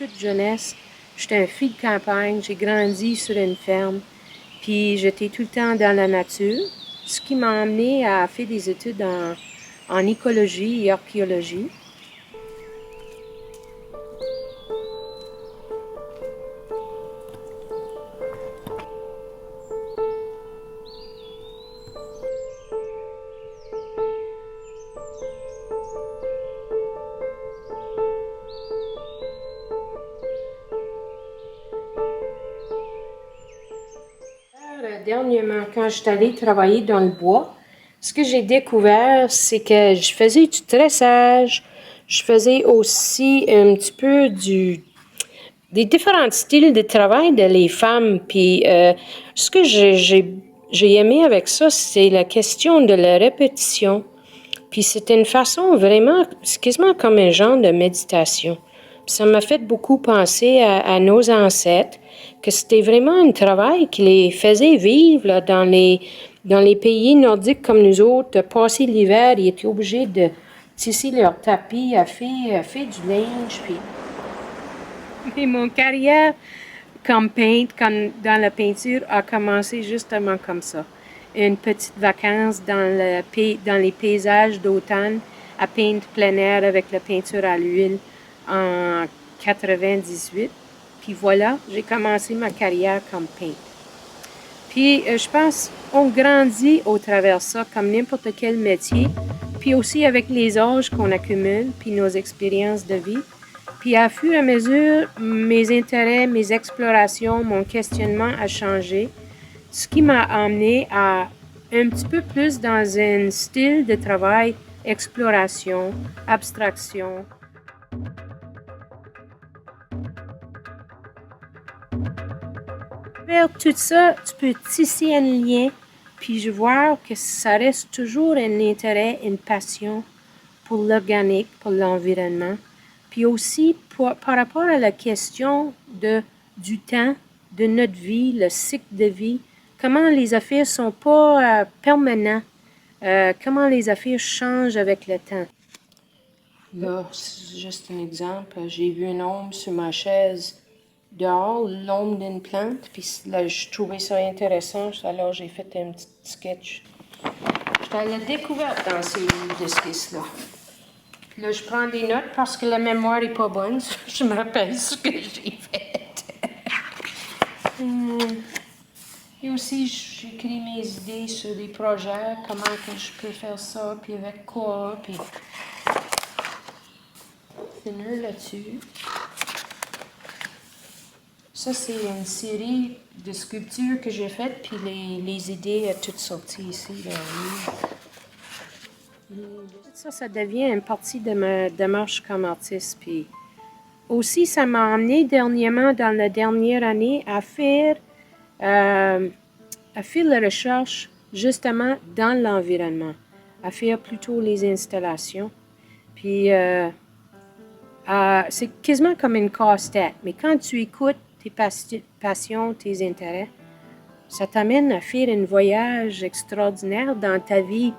toute jeunesse, j'étais une fille de campagne, j'ai grandi sur une ferme, puis j'étais tout le temps dans la nature, ce qui m'a amené à faire des études en écologie et archéologie. Dernièrement, quand je suis allée travailler dans le bois, ce que j'ai découvert, c'est que je faisais du tressage, je faisais aussi un petit peu des différents styles de travail de les femmes. Puis ce que j'ai aimé avec ça, c'est la question de la répétition. Puis c'était une façon vraiment, c'est quasiment comme un genre de méditation. Puis ça m'a fait beaucoup penser à nos ancêtres, que c'était vraiment un travail qui les faisait vivre là, dans les pays nordiques comme nous autres. De passer l'hiver, ils étaient obligés de tisser leur tapis, à faire du linge. Puis mon carrière comme peintre, comme dans la peinture, a commencé justement comme ça. Une petite vacance dans les paysages d'automne à peindre plein air avec la peinture à l'huile en 98. Puis voilà, j'ai commencé ma carrière comme peintre. Puis je pense on grandit au travers ça comme n'importe quel métier. Puis aussi avec les âges qu'on accumule, puis nos expériences de vie. Puis à fur et à mesure, mes intérêts, mes explorations, mon questionnement a changé, ce qui m'a amené à un petit peu plus dans un style de travail, exploration, abstraction. Vers tout ça, tu peux tisser un lien, puis je vois que ça reste toujours un intérêt, une passion pour l'organique, pour l'environnement. Puis aussi, par rapport à la question du temps, de notre vie, le cycle de vie, comment les affaires ne sont pas permanentes, comment les affaires changent avec le temps. Là, c'est juste un exemple. J'ai vu une ombre sur ma chaise dehors, l'ombre d'une plante, puis là, je trouvais ça intéressant, alors j'ai fait un petit sketch. J'étais à la découverte dans ces livres d'esquisses-là. Là, je prends des notes parce que la mémoire n'est pas bonne. Je me rappelle ce que j'ai fait. Et aussi, j'écris mes idées sur des projets, comment que je peux faire ça, puis avec quoi, puis finir là-dessus. Ça, c'est une série de sculptures que j'ai faites, puis les idées sont toutes sorties ici dans le livre. Ça devient une partie de ma démarche comme artiste. Puis aussi, ça m'a amené dernièrement, dans la dernière année, à faire la recherche justement dans l'environnement, à faire plutôt les installations. Puis c'est quasiment comme une casse-tête. Mais quand tu écoutes tes passions, tes intérêts, ça t'amène à faire un voyage extraordinaire dans ta vie